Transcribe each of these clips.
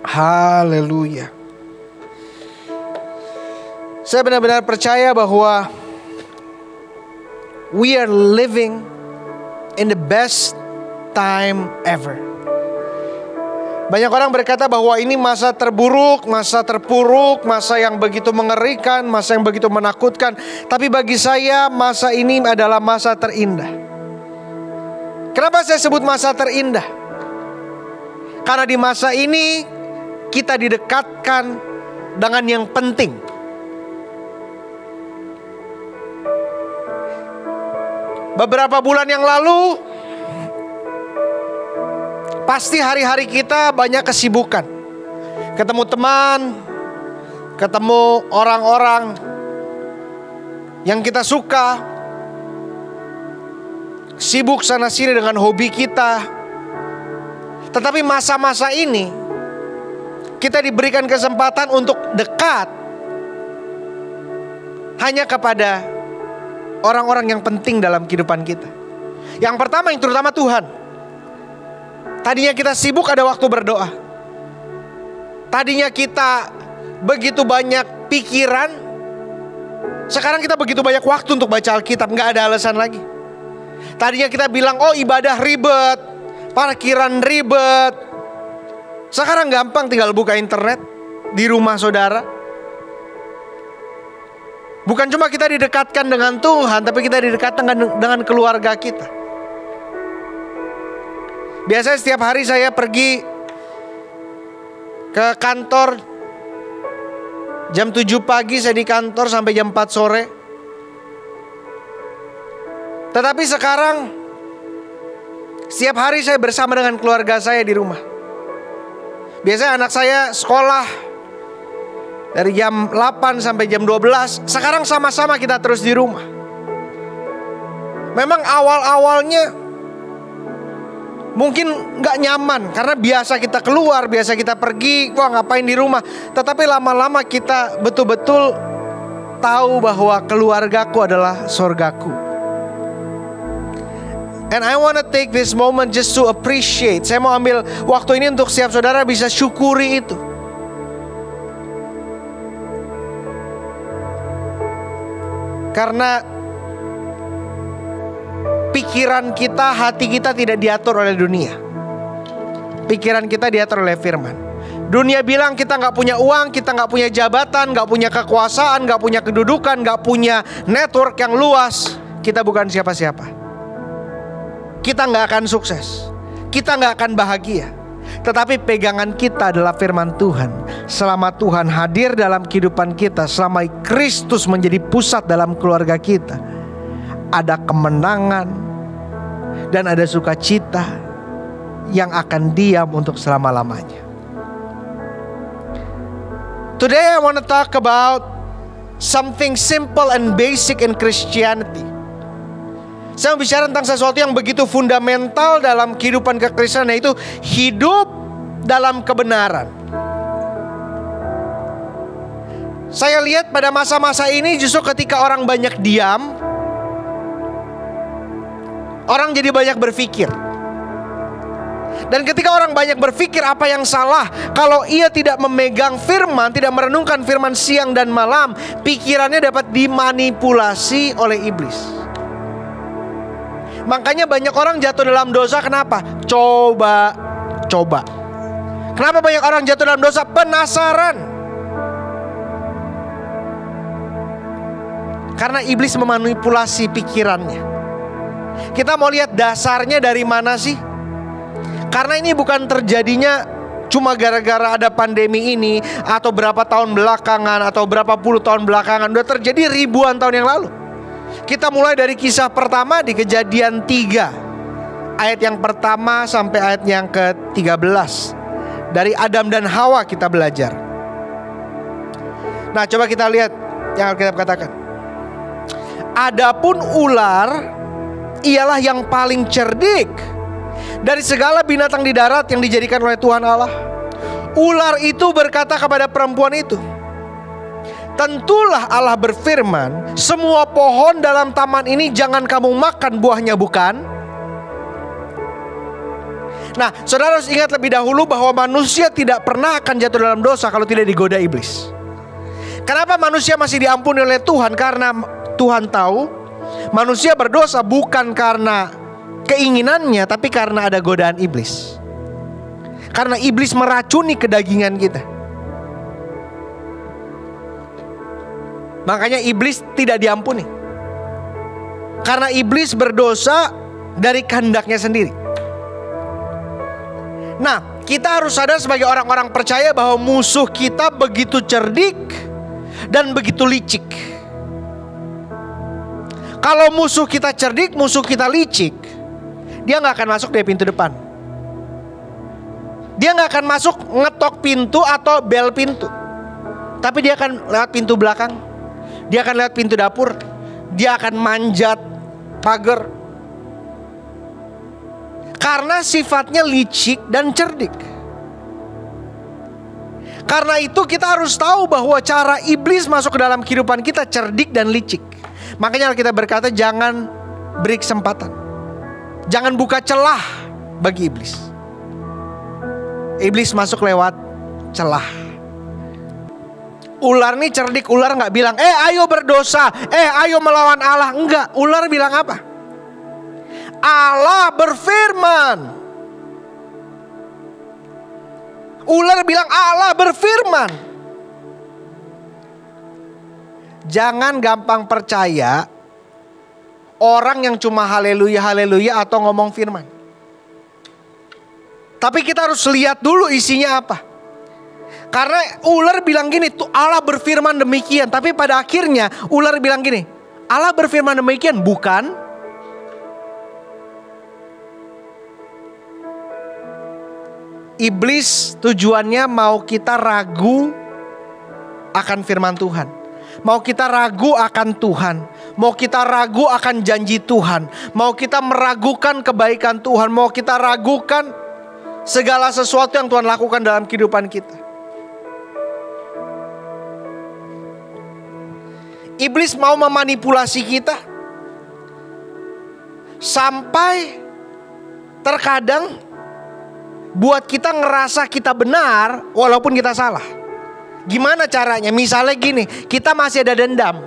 Haleluya. Saya benar-benar percaya bahwa we are living in the best time ever. Banyak orang berkata bahwa ini masa terburuk, masa terpuruk, masa yang begitu mengerikan, masa yang begitu menakutkan. Tapi bagi saya masa ini adalah masa terindah. Kenapa saya sebut masa terindah? Karena di masa ini kita didekatkan dengan yang penting. Beberapa bulan yang lalu, pasti hari-hari kita banyak kesibukan. Ketemu teman, ketemu orang-orang yang kita suka, sibuk sana-sini dengan hobi kita. Tetapi masa-masa ini, kita diberikan kesempatan untuk dekat hanya kepada orang-orang yang penting dalam kehidupan kita. Yang pertama, yang terutama Tuhan. Tadinya kita sibuk ada waktu berdoa. Tadinya kita begitu banyak pikiran. Sekarang kita begitu banyak waktu untuk baca Alkitab. Gak ada alasan lagi. Tadinya kita bilang, oh ibadah ribet, parkiran ribet. Sekarang gampang, tinggal buka internet di rumah saudara. Bukan cuma kita didekatkan dengan Tuhan, tapi kita didekatkan dengan keluarga kita. Biasanya setiap hari saya pergi ke kantor. Jam 7 pagi saya di kantor sampai jam 4 sore. Tetapi sekarang setiap hari saya bersama dengan keluarga saya di rumah. Biasanya anak saya sekolah dari jam 8 sampai jam 12. Sekarang sama-sama kita terus di rumah. Memang awal-awalnya mungkin gak nyaman, karena biasa kita keluar, biasa kita pergi, wah ngapain di rumah. Tetapi lama-lama kita betul-betul tahu bahwa keluargaku adalah sorgaku. And I want to take this moment just to appreciate. Saya mau ambil waktu ini untuk setiap saudara bisa syukuri itu. Karena pikiran kita, hati kita tidak diatur oleh dunia. Pikiran kita diatur oleh firman. Dunia bilang kita gak punya uang, kita gak punya jabatan, gak punya kekuasaan, gak punya kedudukan, gak punya network yang luas. Kita bukan siapa-siapa. Kita gak akan sukses. Kita gak akan bahagia. Tetapi pegangan kita adalah firman Tuhan. Selama Tuhan hadir dalam kehidupan kita, selama Kristus menjadi pusat dalam keluarga kita, ada kemenangan dan ada sukacita yang akan diam untuk selama-lamanya. Today I want to talk about something simple and basic in Christianity. Saya mau bicara tentang sesuatu yang begitu fundamental dalam kehidupan kekristenan, yaitu hidup dalam kebenaran. Saya lihat pada masa-masa ini justru ketika orang banyak diam, orang jadi banyak berpikir. Dan ketika orang banyak berpikir apa yang salah, kalau ia tidak memegang firman, tidak merenungkan firman siang dan malam, pikirannya dapat dimanipulasi oleh iblis. Makanya banyak orang jatuh dalam dosa. Kenapa? Coba. Kenapa banyak orang jatuh dalam dosa? Penasaran. Karena iblis memanipulasi pikirannya. Kita mau lihat dasarnya dari mana sih? Karena ini bukan terjadinya cuma gara-gara ada pandemi ini, atau berapa tahun belakangan, atau berapa puluh tahun belakangan. Udah terjadi ribuan tahun yang lalu. Kita mulai dari kisah pertama di Kejadian 3, ayat yang pertama sampai ayat yang ke-13. Dari Adam dan Hawa kita belajar. Nah, coba kita lihat yang Alkitab katakan. Adapun ular ialah yang paling cerdik dari segala binatang di darat yang dijadikan oleh Tuhan Allah. Ular itu berkata kepada perempuan itu, tentulah Allah berfirman, semua pohon dalam taman ini jangan kamu makan buahnya, bukan? Nah, saudara harus ingat lebih dahulu bahwa manusia tidak pernah akan jatuh dalam dosa kalau tidak digoda iblis. Kenapa manusia masih diampuni oleh Tuhan? Karena Tuhan tahu manusia berdosa bukan karena keinginannya, tapi karena ada godaan iblis. Karena iblis meracuni kedagingan kita. Makanya iblis tidak diampuni. Karena iblis berdosa dari kehendaknya sendiri. Nah, kita harus sadar sebagai orang-orang percaya bahwa musuh kita begitu cerdik dan begitu licik. Kalau musuh kita cerdik, musuh kita licik, dia gak akan masuk dari pintu depan. Dia gak akan masuk ngetok pintu atau bel pintu. Tapi dia akan lewat pintu belakang. Dia akan lewat pintu dapur. Dia akan manjat pagar. Karena sifatnya licik dan cerdik. Karena itu kita harus tahu bahwa cara iblis masuk ke dalam kehidupan kita cerdik dan licik. Makanya kita berkata jangan beri kesempatan. Jangan buka celah bagi iblis. Iblis masuk lewat celah. Ular nih cerdik, ular gak bilang ayo berdosa, ayo melawan Allah. Enggak, ular bilang apa? Allah berfirman. Ular bilang Allah berfirman. Jangan gampang percaya orang yang cuma haleluya haleluya atau ngomong firman. Tapi kita harus lihat dulu isinya apa. Karena ular bilang gini, tuh Allah berfirman demikian. Tapi pada akhirnya ular bilang gini, Allah berfirman demikian bukan? Iblis tujuannya mau kita ragu akan firman Tuhan. Mau kita ragu akan Tuhan. Mau kita ragu akan janji Tuhan. Mau kita meragukan kebaikan Tuhan. Mau kita ragukan segala sesuatu yang Tuhan lakukan dalam kehidupan kita. Iblis mau memanipulasi kita. Sampai terkadang buat kita ngerasa kita benar walaupun kita salah. Gimana caranya? Misalnya gini, kita masih ada dendam.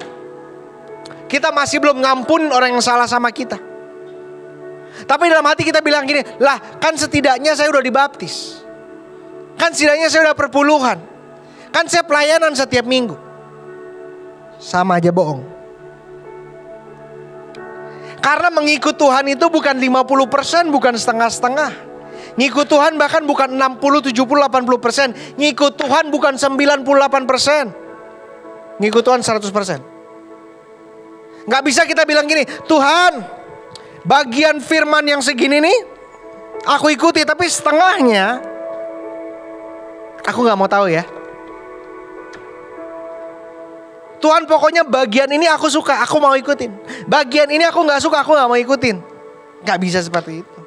Kita masih belum ngampunin orang yang salah sama kita. Tapi dalam hati kita bilang gini, lah kan setidaknya saya udah dibaptis. Kan setidaknya saya udah perpuluhan. Kan saya pelayanan setiap minggu. Sama aja bohong. Karena mengikut Tuhan itu bukan 50%, bukan setengah-setengah. Ngikut Tuhan bahkan bukan 60, 70, 80%. Ngikut Tuhan bukan 98%. Ngikut Tuhan 100%. Gak bisa kita bilang gini, Tuhan bagian firman yang segini nih aku ikuti, tapi setengahnya aku gak mau tahu ya. Tuhan pokoknya bagian ini aku suka, aku mau ikutin. Bagian ini aku gak suka, aku gak mau ikutin. Gak bisa seperti itu.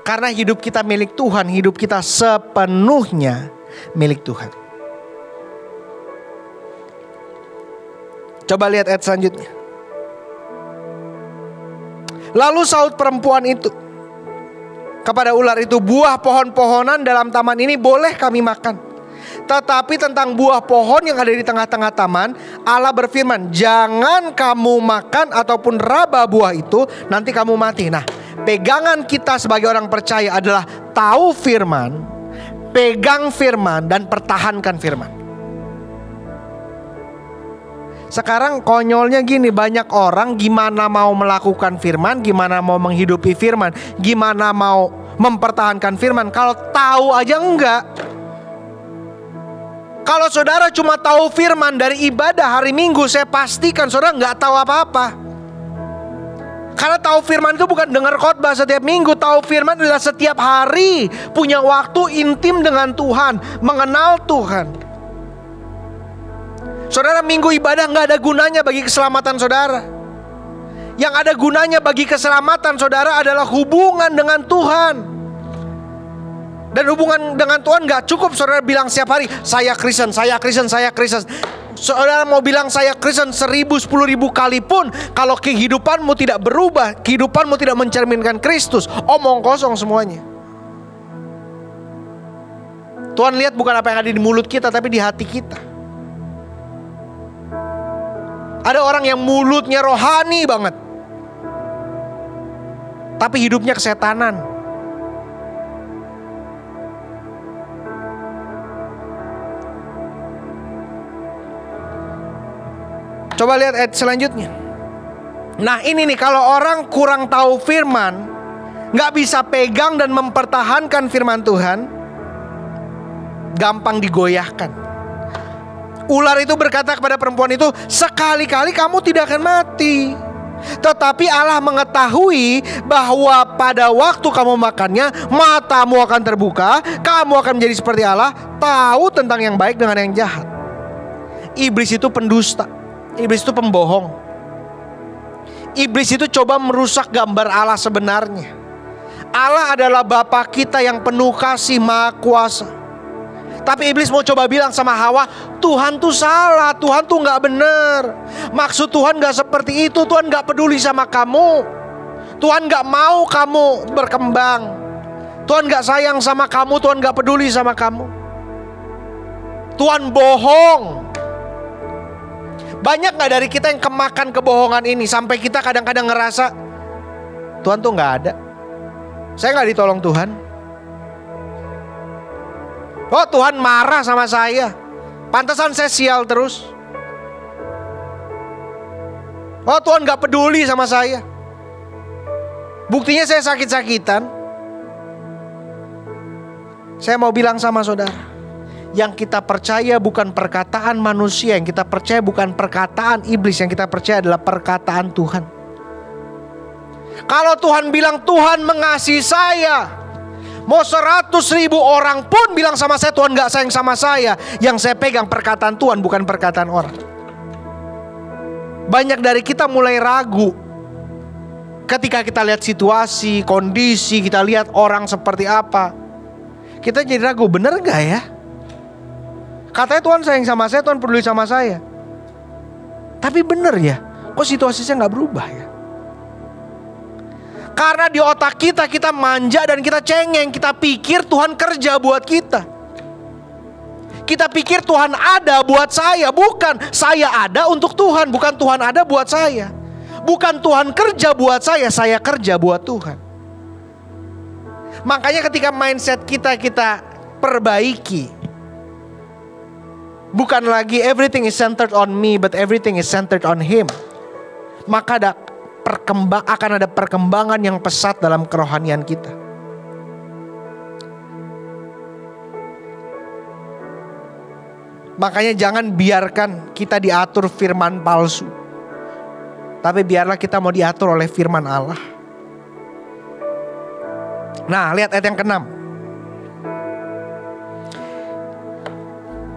Karena hidup kita milik Tuhan, hidup kita sepenuhnya milik Tuhan. Coba lihat ayat selanjutnya. Lalu saut perempuan itu kepada ular itu, buah pohon-pohonan dalam taman ini boleh kami makan. Tetapi tentang buah pohon yang ada di tengah-tengah taman, Allah berfirman, jangan kamu makan ataupun raba buah itu, nanti kamu mati. Nah, pegangan kita sebagai orang percaya adalah tahu firman, pegang firman, dan pertahankan firman. Sekarang konyolnya gini, banyak orang gimana mau melakukan firman, gimana mau menghidupi firman, gimana mau mempertahankan firman, kalau tahu aja enggak. Kalau saudara cuma tahu firman dari ibadah hari Minggu, saya pastikan saudara enggak tahu apa-apa. Karena tahu firman itu bukan dengar khotbah setiap minggu. Tahu firman adalah setiap hari punya waktu intim dengan Tuhan, mengenal Tuhan. Saudara, minggu ibadah gak ada gunanya bagi keselamatan saudara. Yang ada gunanya bagi keselamatan saudara adalah hubungan dengan Tuhan. Dan hubungan dengan Tuhan gak cukup saudara bilang setiap hari, saya Kristen, saya Kristen, saya Kristen. Saudara mau bilang saya Kristen 1000, 10.000 kali pun, kalau kehidupanmu tidak berubah, kehidupanmu tidak mencerminkan Kristus, omong kosong semuanya. Tuhan lihat bukan apa yang ada di mulut kita, tapi di hati kita. Ada orang yang mulutnya rohani banget, tapi hidupnya kesetanan. Coba lihat ayat selanjutnya. Nah ini nih, kalau orang kurang tahu firman, gak bisa pegang dan mempertahankan firman Tuhan, gampang digoyahkan. Ular itu berkata kepada perempuan itu, sekali-kali kamu tidak akan mati. Tetapi Allah mengetahui bahwa pada waktu kamu makannya, matamu akan terbuka, kamu akan menjadi seperti Allah, tahu tentang yang baik dengan yang jahat. Iblis itu pendusta. Iblis itu pembohong. Iblis itu coba merusak gambar Allah sebenarnya. Allah adalah Bapa kita yang penuh kasih, Maha Kuasa. Tapi iblis mau coba bilang sama Hawa, Tuhan tuh salah, Tuhan tuh gak benar. Maksud Tuhan gak seperti itu, Tuhan gak peduli sama kamu. Tuhan gak mau kamu berkembang. Tuhan gak sayang sama kamu, Tuhan gak peduli sama kamu. Tuhan bohong. Banyak gak dari kita yang kemakan kebohongan ini, sampai kita kadang-kadang ngerasa Tuhan tuh gak ada, saya gak ditolong Tuhan. Oh Tuhan marah sama saya, pantesan saya sial terus. Oh Tuhan gak peduli sama saya, buktinya saya sakit-sakitan. Saya mau bilang sama saudara, yang kita percaya bukan perkataan manusia, yang kita percaya bukan perkataan iblis, yang kita percaya adalah perkataan Tuhan. Kalau Tuhan bilang Tuhan mengasihi saya, mau 100.000 orang pun bilang sama saya Tuhan gak sayang sama saya, yang saya pegang perkataan Tuhan bukan perkataan orang. Banyak dari kita mulai ragu ketika kita lihat situasi, kondisi, kita lihat orang seperti apa, kita jadi ragu, bener gak ya? Katanya Tuhan sayang sama saya, Tuhan peduli sama saya, tapi bener ya, kok situasi saya gak berubah ya? Karena di otak kita, kita manja dan kita cengeng. Kita pikir Tuhan kerja buat kita. Kita pikir Tuhan ada buat saya. Bukan, saya ada untuk Tuhan. Bukan Tuhan ada buat saya. Bukan Tuhan kerja buat saya kerja buat Tuhan. Makanya ketika mindset kita perbaiki, bukan lagi everything is centered on me, but everything is centered on Him, maka akan ada perkembangan yang pesat dalam kerohanian kita. Makanya jangan biarkan kita diatur firman palsu, tapi biarlah kita mau diatur oleh firman Allah. Nah, lihat ayat yang ke-6.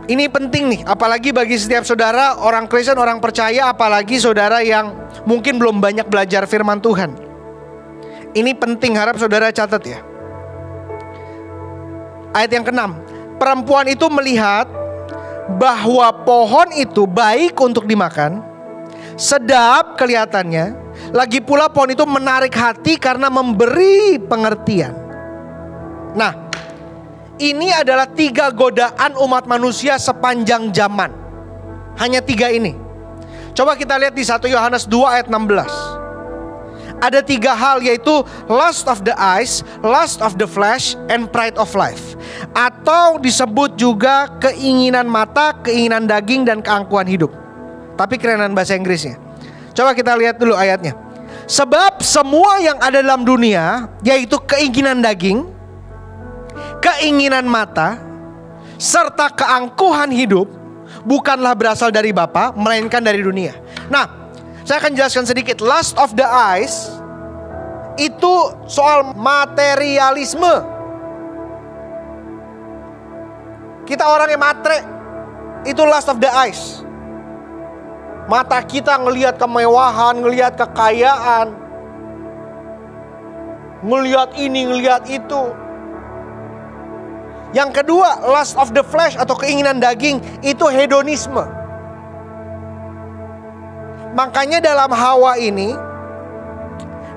Ini penting nih, apalagi bagi setiap saudara, orang Kristen, orang percaya, apalagi saudara yang mungkin belum banyak belajar firman Tuhan. Ini penting, harap saudara catat ya. Ayat yang ke-6. Perempuan itu melihat bahwa pohon itu baik untuk dimakan, sedap kelihatannya, lagi pula pohon itu menarik hati karena memberi pengertian. Nah, ini adalah 3 godaan umat manusia sepanjang zaman. Hanya 3 ini. Coba kita lihat di 1 Yohanes 2 ayat 16. Ada 3 hal, yaitu lust of the eyes, lust of the flesh, and pride of life. Atau disebut juga keinginan mata, keinginan daging, dan keangkuhan hidup. Tapi kerenan bahasa Inggrisnya. Coba kita lihat dulu ayatnya. Sebab semua yang ada dalam dunia, yaitu keinginan daging, keinginan mata, serta keangkuhan hidup, bukanlah berasal dari Bapa, melainkan dari dunia. Nah, saya akan jelaskan sedikit. Lust of the eyes itu soal materialisme. Kita orang yang matre, itu lust of the eyes. Mata kita ngelihat kemewahan, ngelihat kekayaan, ngelihat ini, ngelihat itu. Yang kedua, lust of the flesh atau keinginan daging, itu hedonisme. Makanya dalam Hawa ini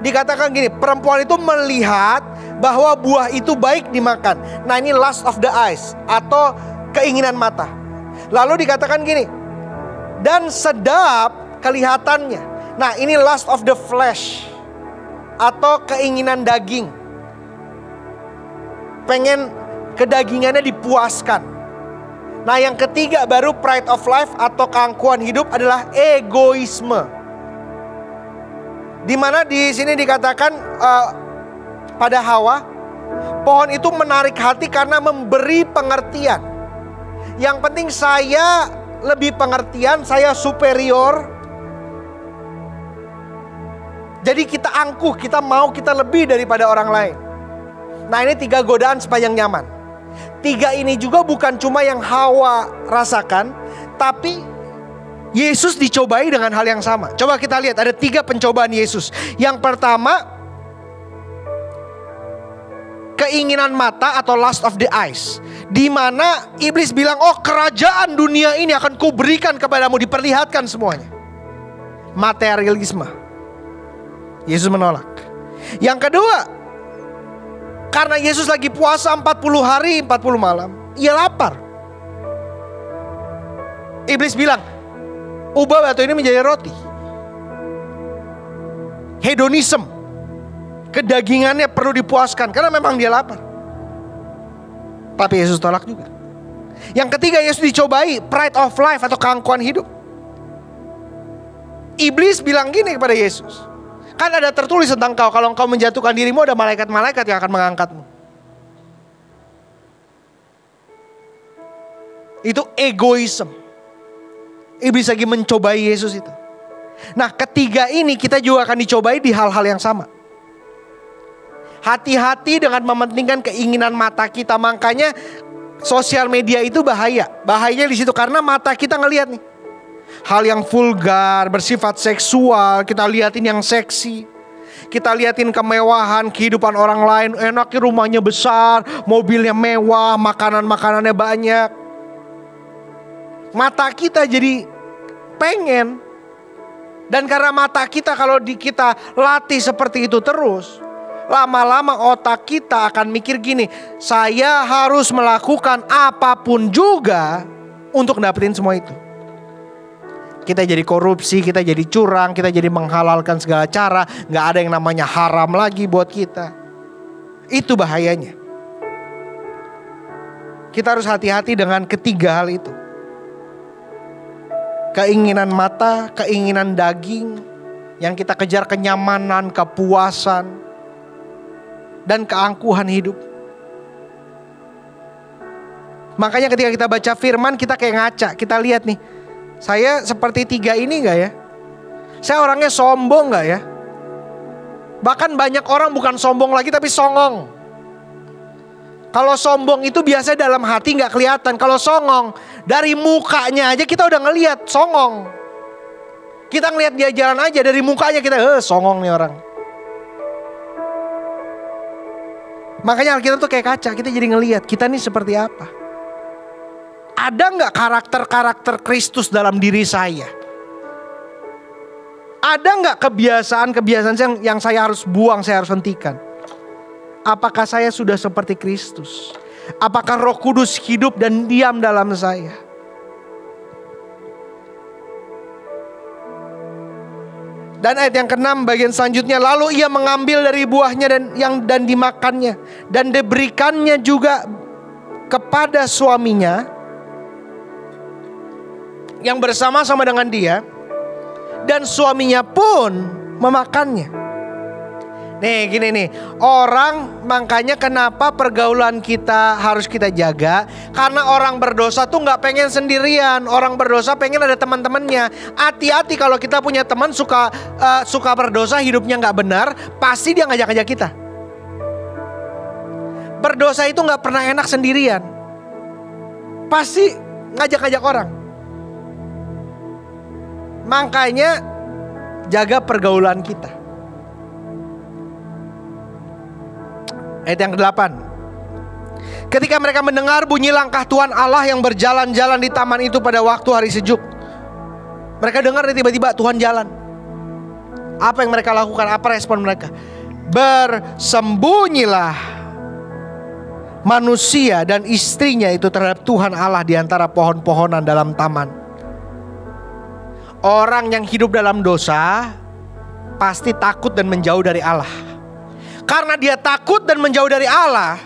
dikatakan gini, perempuan itu melihat bahwa buah itu baik dimakan. Nah, ini lust of the eyes atau keinginan mata. Lalu dikatakan gini, dan sedap kelihatannya. Nah, ini lust of the flesh atau keinginan daging. Pengen kedagingannya dipuaskan. Nah, yang ketiga baru pride of life atau keangkuhan hidup adalah egoisme. Dimana di sini dikatakan pada Hawa, pohon itu menarik hati karena memberi pengertian. Yang penting saya lebih pengertian, saya superior. Jadi kita angkuh, kita mau kita lebih daripada orang lain. Nah, ini 3 godaan sepanjang nyaman. 3 ini juga bukan cuma yang Hawa rasakan, tapi Yesus dicobai dengan hal yang sama. Coba kita lihat, ada 3 pencobaan Yesus. Yang pertama, keinginan mata atau lust of the eyes. Di mana iblis bilang, oh kerajaan dunia ini akan kuberikan kepadamu, diperlihatkan semuanya. Materialisme. Yesus menolak. Yang kedua, karena Yesus lagi puasa 40 hari 40 malam, ia lapar. Iblis bilang, ubah batu ini menjadi roti. Hedonisme, kedagingannya perlu dipuaskan karena memang dia lapar. Tapi Yesus tolak juga. Yang ketiga, Yesus dicobai pride of life atau keangkuhan hidup. Iblis bilang gini kepada Yesus, kan ada tertulis tentang kau, kalau engkau menjatuhkan dirimu ada malaikat-malaikat yang akan mengangkatmu. Itu egoisme. Iblis lagi mencobai Yesus itu. Nah, ketiga ini kita juga akan dicobai di hal-hal yang sama. Hati-hati dengan mementingkan keinginan mata kita. Makanya sosial media itu bahaya. Bahayanya di situ karena mata kita ngelihat nih hal yang vulgar, bersifat seksual. Kita liatin yang seksi. Kita liatin kemewahan kehidupan orang lain. Enaknya rumahnya besar, mobilnya mewah, makanan-makanannya banyak. Mata kita jadi pengen. Dan karena mata kita kalau kita latih seperti itu terus, lama-lama otak kita akan mikir gini, saya harus melakukan apapun juga untuk dapetin semua itu. Kita jadi korupsi, kita jadi curang, kita jadi menghalalkan segala cara. Gak ada yang namanya haram lagi buat kita. Itu bahayanya. Kita harus hati-hati dengan ketiga hal itu. Keinginan mata, keinginan daging, yang kita kejar kenyamanan, kepuasan, dan keangkuhan hidup. Makanya ketika kita baca firman, kita kayak ngaca. Kita lihat nih, saya seperti 3 ini gak ya? Saya orangnya sombong gak ya? Bahkan banyak orang bukan sombong lagi tapi songong. Kalau sombong itu biasanya dalam hati gak kelihatan. Kalau songong, dari mukanya aja kita udah ngelihat songong. Kita ngelihat dia jalan aja, dari mukanya kita songong nih orang. Makanya Alkitab tuh kayak kaca, kita jadi ngelihat kita nih seperti apa. Ada gak karakter-karakter Kristus dalam diri saya? Ada gak kebiasaan-kebiasaan yang saya harus buang, saya harus hentikan? Apakah saya sudah seperti Kristus? Apakah Roh Kudus hidup dan diam dalam saya? Dan ayat yang ke-6 bagian selanjutnya, lalu ia mengambil dari buahnya dan dimakannya, dan diberikannya juga kepada suaminya yang bersama-sama dengan dia, dan suaminya pun memakannya. Nih gini nih, orang makanya kenapa pergaulan kita harus kita jaga. Karena orang berdosa tuh gak pengen sendirian. Orang berdosa pengen ada teman-temannya. Hati-hati kalau kita punya teman suka berdosa, hidupnya gak benar, pasti dia ngajak-ngajak kita. Berdosa itu gak pernah enak sendirian. Pasti ngajak-ngajak orang. Makanya jaga pergaulan kita. Ayat yang ke-8. Ketika mereka mendengar bunyi langkah Tuhan Allah yang berjalan-jalan di taman itu pada waktu hari sejuk, Mereka dengar tiba-tiba Tuhan jalan. Apa yang mereka lakukan? Apa respon mereka? Bersembunyilah manusia dan istrinya itu terhadap Tuhan Allah di antara pohon-pohonan dalam taman. Orang yang hidup dalam dosa pasti takut dan menjauh dari Allah. Karena dia takut dan menjauh dari Allah,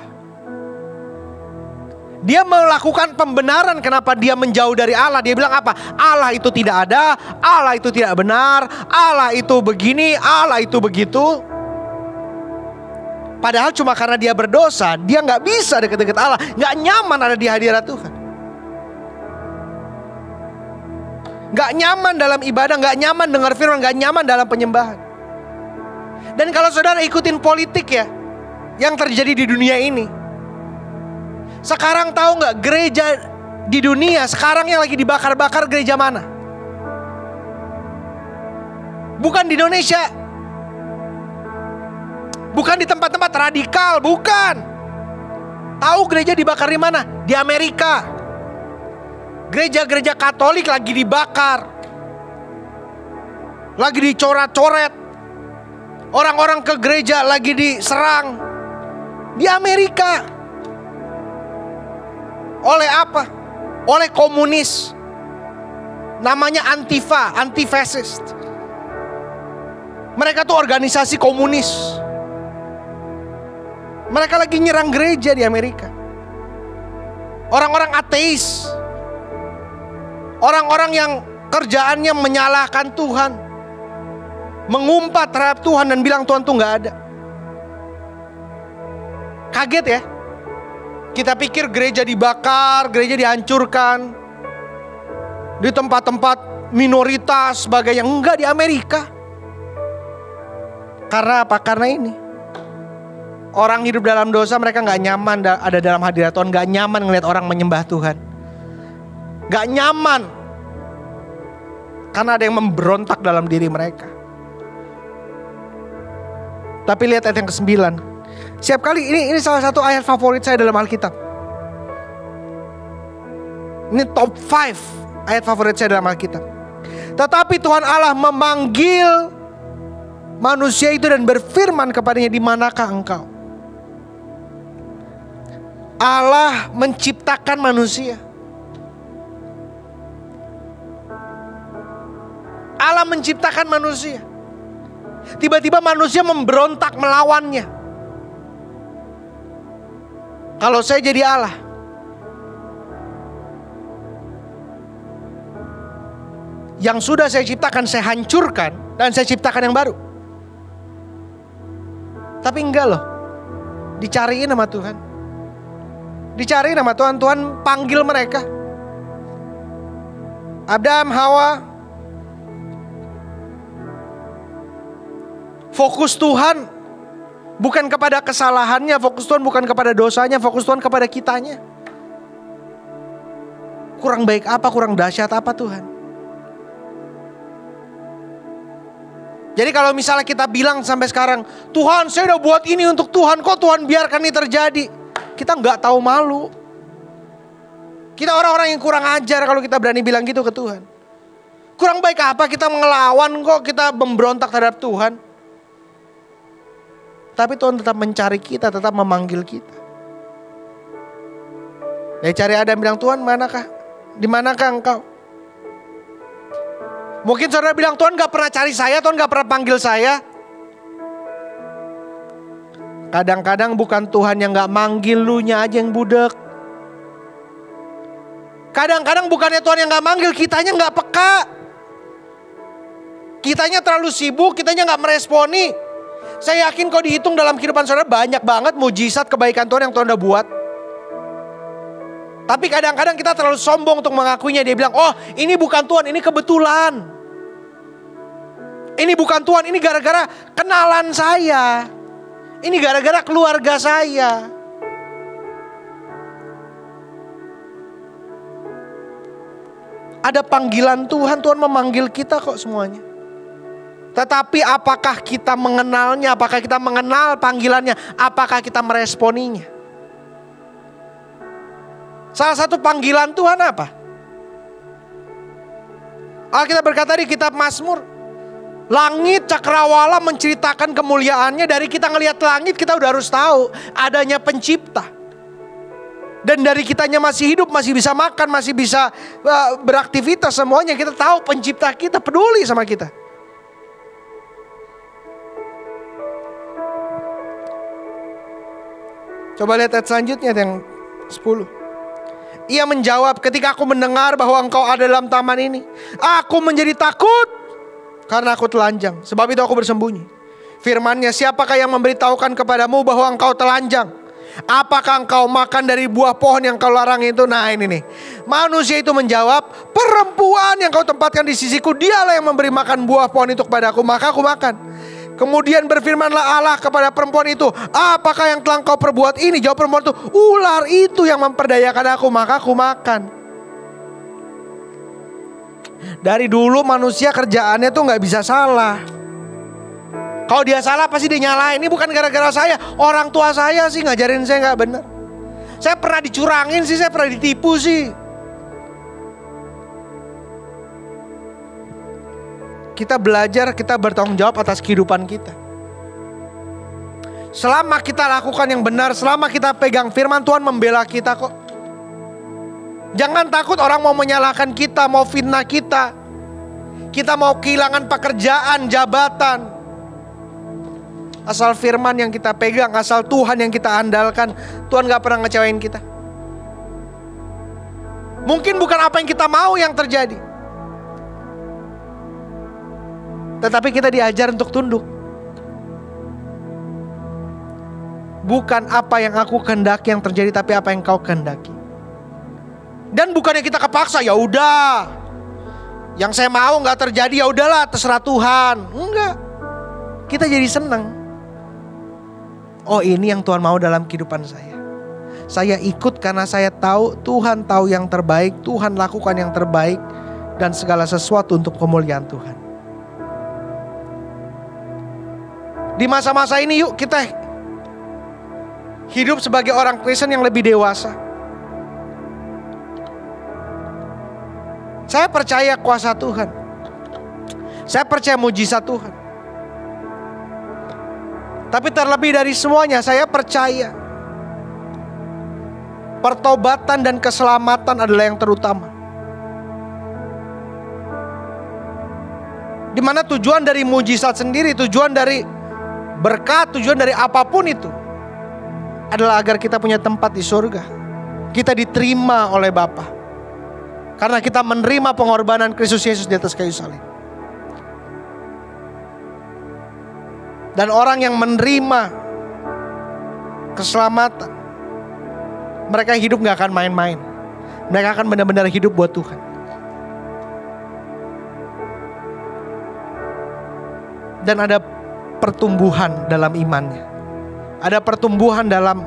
dia melakukan pembenaran kenapa dia menjauh dari Allah. Dia bilang apa? Allah itu tidak ada, Allah itu tidak benar, Allah itu begini, Allah itu begitu. Padahal cuma karena dia berdosa, dia gak bisa dekat-dekat Allah, gak nyaman ada di hadirat Tuhan, gak nyaman dalam ibadah, gak nyaman dengar firman, gak nyaman dalam penyembahan. Dan kalau saudara ikutin politik ya, yang terjadi di dunia ini, sekarang tahu gak gereja di dunia sekarang yang lagi dibakar-bakar gereja mana? Bukan di Indonesia, bukan di tempat-tempat radikal, bukan. Tahu gereja dibakar di mana? Di Amerika. Gereja-gereja Katolik lagi dibakar, lagi dicoret-coret. Orang-orang ke gereja lagi diserang di Amerika. Oleh apa? Oleh komunis. Namanya Antifa, anti-fascist. Mereka tuh organisasi komunis. Mereka lagi nyerang gereja di Amerika. Orang-orang ateis, orang-orang yang kerjaannya menyalahkan Tuhan, mengumpat terhadap Tuhan dan bilang Tuhan tuh gak ada. Kaget ya? Kita pikir gereja dibakar, gereja dihancurkan di tempat-tempat minoritas sebagai yang enggak di Amerika. Karena apa? Karena ini orang hidup dalam dosa, mereka gak nyaman ada dalam hadirat Tuhan, gak nyaman ngeliat orang menyembah Tuhan, gak nyaman karena ada yang memberontak dalam diri mereka. Tapi lihat ayat yang ke-9. Setiap kali ini salah satu ayat favorit saya dalam Alkitab. Ini top 5 ayat favorit saya dalam Alkitab. Tetapi Tuhan Allah memanggil manusia itu dan berfirman kepadanya, di manakah engkau? Allah menciptakan manusia. Allah menciptakan manusia. Tiba-tiba manusia memberontak melawannya. Kalau saya jadi Allah, yang sudah saya ciptakan saya hancurkan dan saya ciptakan yang baru. Tapi enggak loh, dicariin sama Tuhan. Dicariin sama Tuhan, Tuhan panggil mereka. Adam, Hawa. Fokus Tuhan bukan kepada kesalahannya, fokus Tuhan bukan kepada dosanya, fokus Tuhan kepada kitanya. Kurang baik apa, kurang dahsyat apa Tuhan? Jadi kalau misalnya kita bilang sampai sekarang, Tuhan saya udah buat ini untuk Tuhan, kok Tuhan biarkan ini terjadi? Kita gak tahu malu. Kita orang-orang yang kurang ajar kalau kita berani bilang gitu ke Tuhan. Kurang baik apa kita ngelawan kok, kita memberontak terhadap Tuhan. Tapi Tuhan tetap mencari kita, tetap memanggil kita. Dia cari Adam, bilang, Tuhan manakah? Di manakah engkau? Mungkin saudara bilang, Tuhan gak pernah cari saya, Tuhan gak pernah panggil saya. Kadang-kadang bukan Tuhan yang gak manggil, lu nya aja yang budek. Kadang-kadang bukannya Tuhan yang gak manggil, kitanya gak peka. Kitanya terlalu sibuk, kitanya gak meresponi. Saya yakin kalau dihitung dalam kehidupan saudara banyak banget mujizat kebaikan Tuhan yang Tuhan udah buat. Tapi kadang-kadang kita terlalu sombong untuk mengakuinya. Dia bilang, oh ini bukan Tuhan, ini kebetulan. Ini bukan Tuhan, ini gara-gara kenalan saya. Ini gara-gara keluarga saya. Ada panggilan Tuhan, Tuhan memanggil kita kok semuanya. Tetapi apakah kita mengenalnya? Apakah kita mengenal panggilannya? Apakah kita meresponinya? Salah satu panggilan Tuhan apa? Alkitab berkata di kitab Mazmur, langit cakrawala menceritakan kemuliaannya. Dari kita ngelihat langit kita udah harus tahu adanya pencipta. Dan dari kitanya masih hidup, masih bisa makan, masih bisa beraktivitas, semuanya kita tahu pencipta kita peduli sama kita. Coba lihat ayat selanjutnya yang 10. Ia menjawab, ketika aku mendengar bahwa engkau ada dalam taman ini, aku menjadi takut karena aku telanjang. Sebab itu aku bersembunyi. Firman-Nya, siapakah yang memberitahukan kepadamu bahwa engkau telanjang? Apakah engkau makan dari buah pohon yang kau larang itu? Nah ini nih. Manusia itu menjawab, perempuan yang kau tempatkan di sisiku, dialah yang memberi makan buah pohon itu kepadaku, maka aku makan. Kemudian berfirmanlah Allah kepada perempuan itu, apakah yang telah kau perbuat ini? Jawab perempuan itu, ular itu yang memperdayakan aku, maka aku makan. Dari dulu manusia kerjaannya tuh gak bisa salah. Kalau dia salah pasti dia nyalain. Ini bukan gara-gara saya, orang tua saya sih ngajarin saya gak benar. Saya pernah dicurangin sih, saya pernah ditipu sih. Kita belajar, kita bertanggung jawab atas kehidupan kita. Selama kita lakukan yang benar, selama kita pegang firman, Tuhan membela kita kok. Jangan takut orang mau menyalahkan kita, mau fitnah kita. Kita mau kehilangan pekerjaan, jabatan. Asal firman yang kita pegang, asal Tuhan yang kita andalkan, Tuhan gak pernah ngecewain kita. Mungkin bukan apa yang kita mau yang terjadi, tetapi kita diajar untuk tunduk. Bukan apa yang aku kehendaki yang terjadi, tapi apa yang kau kehendaki. Dan bukannya kita kepaksa, ya udah, yang saya mau nggak terjadi, ya udahlah terserah Tuhan. Enggak. Kita jadi senang. Oh ini yang Tuhan mau dalam kehidupan saya. Saya ikut karena saya tahu Tuhan tahu yang terbaik, Tuhan lakukan yang terbaik, dan segala sesuatu untuk kemuliaan Tuhan. Di masa-masa ini yuk kita hidup sebagai orang Kristen yang lebih dewasa. Saya percaya kuasa Tuhan. Saya percaya mujizat Tuhan. Tapi terlebih dari semuanya, saya percaya pertobatan dan keselamatan adalah yang terutama. Dimana tujuan dari mujizat sendiri, tujuan dari berkat, tujuan dari apapun itu adalah agar kita punya tempat di surga. Kita diterima oleh Bapa karena kita menerima pengorbanan Kristus Yesus di atas kayu salib. Dan orang yang menerima keselamatan, mereka hidup gak akan main-main. Mereka akan benar-benar hidup buat Tuhan. Dan ada pertumbuhan dalam imannya. Ada pertumbuhan dalam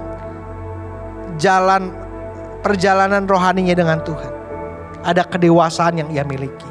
perjalanan rohaninya dengan Tuhan. Ada kedewasaan yang ia miliki.